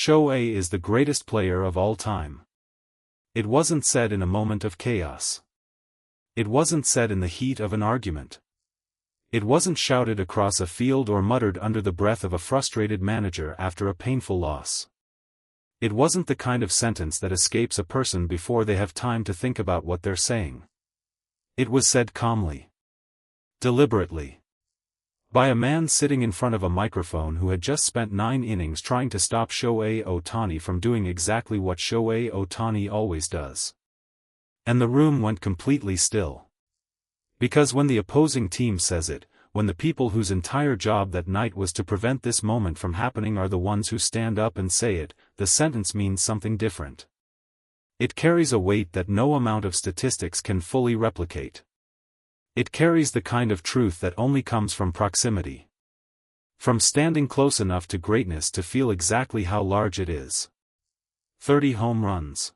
Shohei is the greatest player of all time. It wasn't said in a moment of chaos. It wasn't said in the heat of an argument. It wasn't shouted across a field or muttered under the breath of a frustrated manager after a painful loss. It wasn't the kind of sentence that escapes a person before they have time to think about what they're saying. It was said calmly. Deliberately. By a man sitting in front of a microphone who had just spent 9 innings trying to stop Shohei Ohtani from doing exactly what Shohei Ohtani always does. And the room went completely still. Because when the opposing team says it, when the people whose entire job that night was to prevent this moment from happening are the ones who stand up and say it, the sentence means something different. It carries a weight that no amount of statistics can fully replicate. It carries the kind of truth that only comes from proximity. From standing close enough to greatness to feel exactly how large it is. 30 home runs.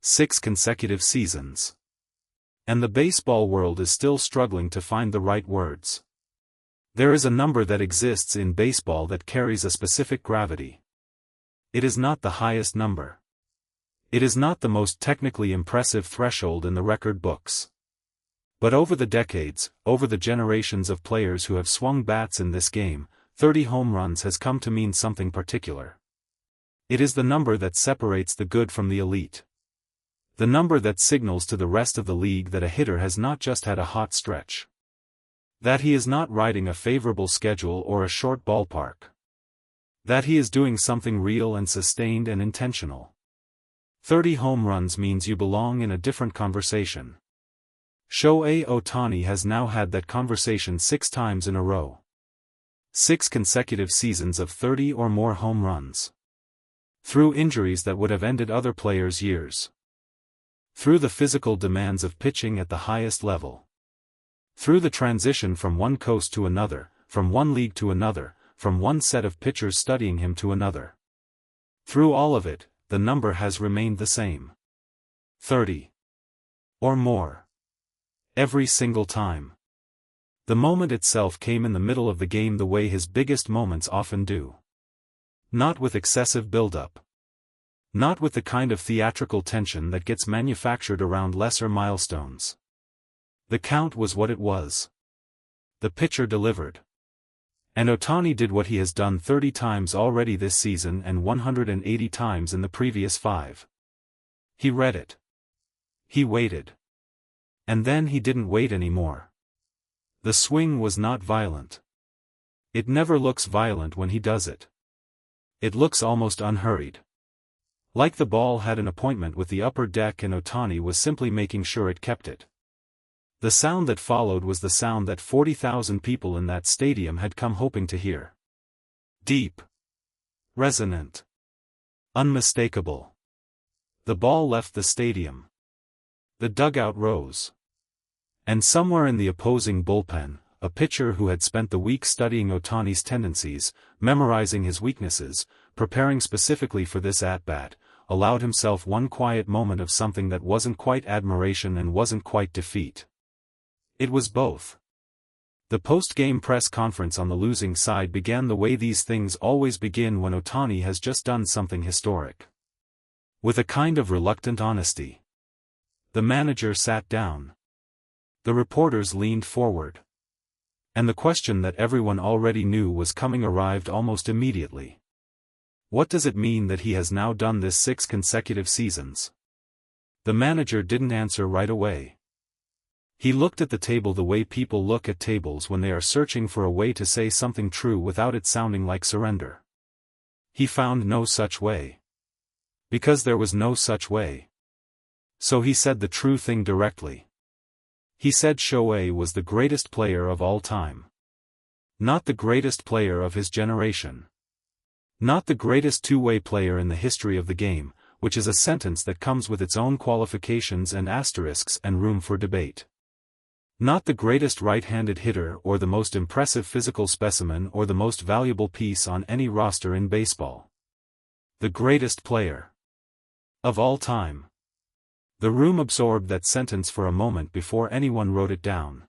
6 consecutive seasons. And the baseball world is still struggling to find the right words. There is a number that exists in baseball that carries a specific gravity. It is not the highest number. It is not the most technically impressive threshold in the record books. But over the decades, over the generations of players who have swung bats in this game, 30 home runs has come to mean something particular. It is the number that separates the good from the elite. The number that signals to the rest of the league that a hitter has not just had a hot stretch. That he is not riding a favorable schedule or a short ballpark. That he is doing something real and sustained and intentional. 30 home runs means you belong in a different conversation. Shohei Ohtani has now had that conversation 6 times in a row. 6 consecutive seasons of 30 or more home runs. Through injuries that would have ended other players' years. Through the physical demands of pitching at the highest level. Through the transition from one coast to another, from one league to another, from one set of pitchers studying him to another. Through all of it, the number has remained the same. 30. Or more. Every single time. The moment itself came in the middle of the game the way his biggest moments often do. Not with excessive build-up. Not with the kind of theatrical tension that gets manufactured around lesser milestones. The count was what it was. The pitcher delivered. And Ohtani did what he has done 30 times already this season and 180 times in the previous 5. He read it. He waited. And then he didn't wait anymore. The swing was not violent. It never looks violent when he does it. It looks almost unhurried. Like the ball had an appointment with the upper deck and Ohtani was simply making sure it kept it. The sound that followed was the sound that 40,000 people in that stadium had come hoping to hear. Deep. Resonant. Unmistakable. The ball left the stadium. The dugout rose. And somewhere in the opposing bullpen, a pitcher who had spent the week studying Ohtani's tendencies, memorizing his weaknesses, preparing specifically for this at-bat, allowed himself one quiet moment of something that wasn't quite admiration and wasn't quite defeat. It was both. The post-game press conference on the losing side began the way these things always begin when Ohtani has just done something historic. With a kind of reluctant honesty. The manager sat down. The reporters leaned forward. And the question that everyone already knew was coming arrived almost immediately. What does it mean that he has now done this 6 consecutive seasons? The manager didn't answer right away. He looked at the table the way people look at tables when they are searching for a way to say something true without it sounding like surrender. He found no such way. Because there was no such way. So he said the true thing directly. He said Shohei was the greatest player of all time. Not the greatest player of his generation. Not the greatest two-way player in the history of the game, which is a sentence that comes with its own qualifications and asterisks and room for debate. Not the greatest right-handed hitter or the most impressive physical specimen or the most valuable piece on any roster in baseball. The greatest player of all time. The room absorbed that sentence for a moment before anyone wrote it down.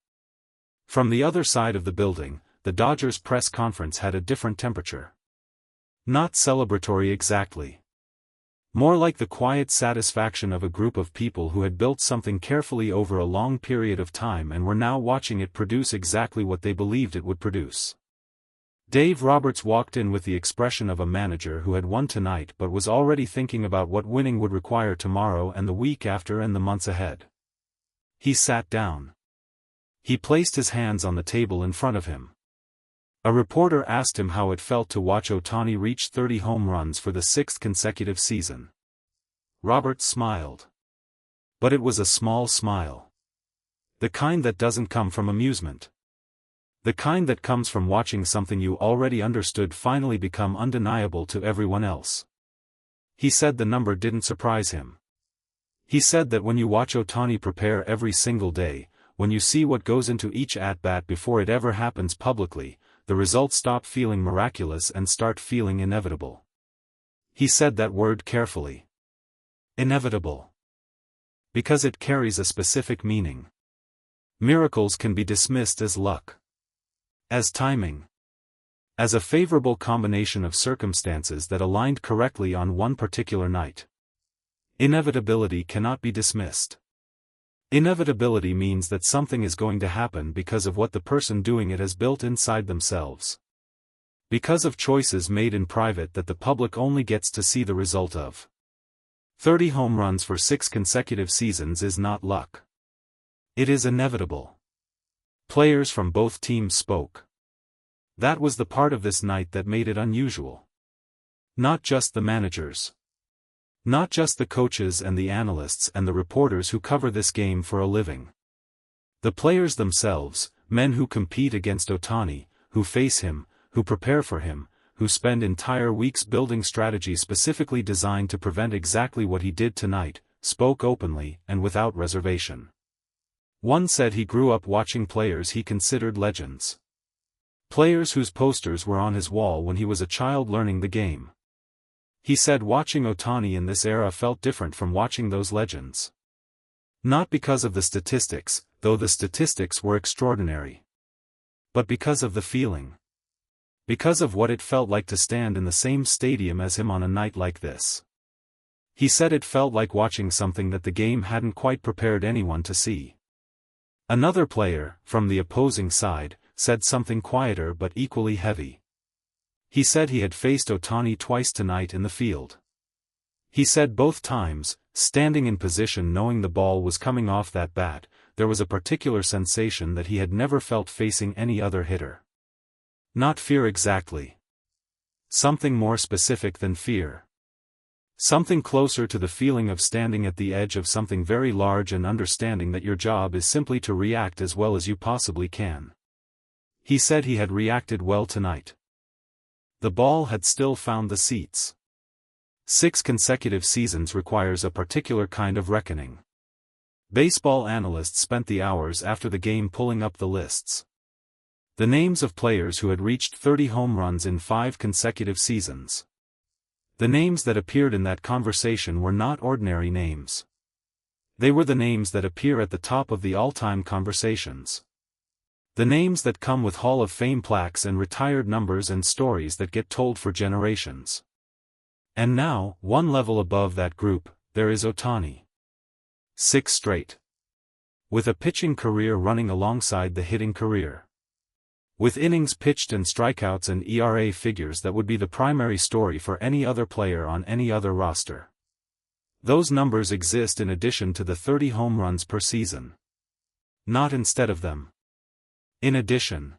From the other side of the building, the Dodgers press conference had a different temperature. Not celebratory exactly. More like the quiet satisfaction of a group of people who had built something carefully over a long period of time and were now watching it produce exactly what they believed it would produce. Dave Roberts walked in with the expression of a manager who had won tonight but was already thinking about what winning would require tomorrow and the week after and the months ahead. He sat down. He placed his hands on the table in front of him. A reporter asked him how it felt to watch Ohtani reach 30 home runs for the 6th consecutive season. Roberts smiled. But it was a small smile. The kind that doesn't come from amusement. The kind that comes from watching something you already understood finally become undeniable to everyone else. He said the number didn't surprise him. He said that when you watch Ohtani prepare every single day, when you see what goes into each at-bat before it ever happens publicly, the results stop feeling miraculous and start feeling inevitable. He said that word carefully. Inevitable. Because it carries a specific meaning. Miracles can be dismissed as luck. As timing. As a favorable combination of circumstances that aligned correctly on one particular night. Inevitability cannot be dismissed. Inevitability means that something is going to happen because of what the person doing it has built inside themselves. Because of choices made in private that the public only gets to see the result of. 30 home runs for 6 consecutive seasons is not luck. It is inevitable. Players from both teams spoke. That was the part of this night that made it unusual. Not just the managers. Not just the coaches and the analysts and the reporters who cover this game for a living. The players themselves, men who compete against Ohtani, who face him, who prepare for him, who spend entire weeks building strategies specifically designed to prevent exactly what he did tonight, spoke openly and without reservation. One said he grew up watching players he considered legends. Players whose posters were on his wall when he was a child learning the game. He said watching Ohtani in this era felt different from watching those legends. Not because of the statistics, though the statistics were extraordinary. But because of the feeling. Because of what it felt like to stand in the same stadium as him on a night like this. He said it felt like watching something that the game hadn't quite prepared anyone to see. Another player, from the opposing side, said something quieter but equally heavy. He said he had faced Ohtani twice tonight in the field. He said both times, standing in position knowing the ball was coming off that bat, there was a particular sensation that he had never felt facing any other hitter. Not fear exactly. Something more specific than fear. Something closer to the feeling of standing at the edge of something very large and understanding that your job is simply to react as well as you possibly can. He said he had reacted well tonight. The ball had still found the seats. 6 consecutive seasons requires a particular kind of reckoning. Baseball analysts spent the hours after the game pulling up the lists. The names of players who had reached 30 home runs in 5 consecutive seasons. The names that appeared in that conversation were not ordinary names. They were the names that appear at the top of the all-time conversations. The names that come with Hall of Fame plaques and retired numbers and stories that get told for generations. And now, one level above that group, there is Ohtani. 6 straight. With a pitching career running alongside the hitting career. With innings pitched and strikeouts and ERA figures that would be the primary story for any other player on any other roster. Those numbers exist in addition to the 30 home runs per season. Not instead of them. In addition.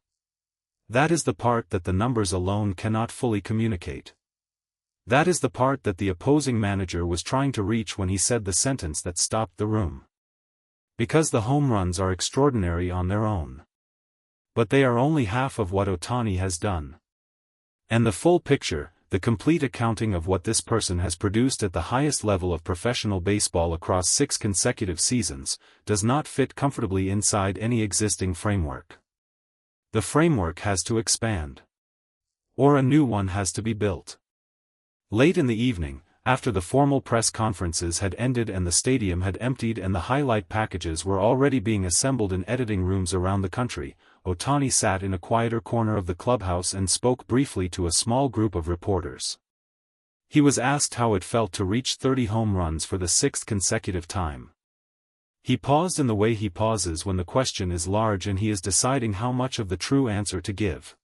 That is the part that the numbers alone cannot fully communicate. That is the part that the opposing manager was trying to reach when he said the sentence that stopped the room. Because the home runs are extraordinary on their own. But they are only half of what Ohtani has done. And the full picture, the complete accounting of what this person has produced at the highest level of professional baseball across 6 consecutive seasons, does not fit comfortably inside any existing framework. The framework has to expand. Or a new one has to be built. Late in the evening, after the formal press conferences had ended and the stadium had emptied and the highlight packages were already being assembled in editing rooms around the country, Ohtani sat in a quieter corner of the clubhouse and spoke briefly to a small group of reporters. He was asked how it felt to reach 30 home runs for the sixth consecutive time. He paused in the way he pauses when the question is large and he is deciding how much of the true answer to give.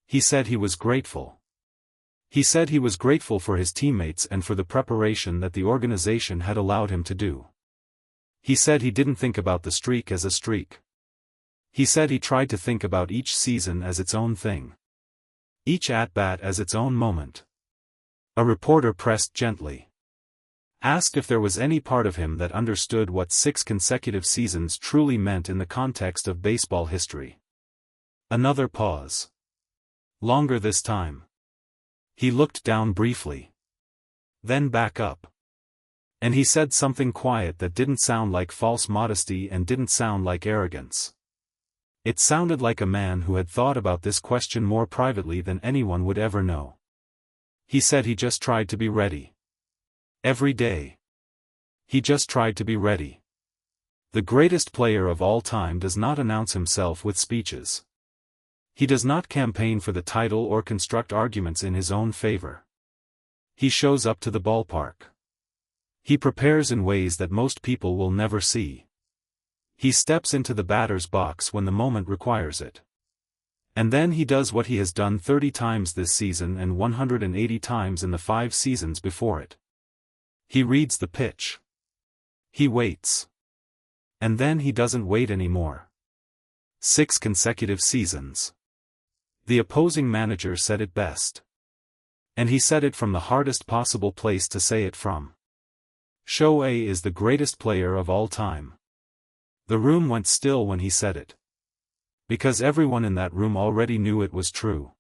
He said he was grateful. He said he was grateful for his teammates and for the preparation that the organization had allowed him to do. He said he didn't think about the streak as a streak. He said he tried to think about each season as its own thing. Each at-bat as its own moment. A reporter pressed gently. Asked if there was any part of him that understood what 6 consecutive seasons truly meant in the context of baseball history. Another pause. Longer this time. He looked down briefly. Then back up. And he said something quiet that didn't sound like false modesty and didn't sound like arrogance. It sounded like a man who had thought about this question more privately than anyone would ever know. He said he just tried to be ready. Every day. He just tried to be ready. The greatest player of all time does not announce himself with speeches. He does not campaign for the title or construct arguments in his own favor. He shows up to the ballpark. He prepares in ways that most people will never see. He steps into the batter's box when the moment requires it. And then he does what he has done 30 times this season and 180 times in the 5 seasons before it. He reads the pitch. He waits. And then he doesn't wait anymore. 6 consecutive seasons. The opposing manager said it best. And he said it from the hardest possible place to say it from. Shohei is the greatest player of all time. The room went still when he said it. Because everyone in that room already knew it was true.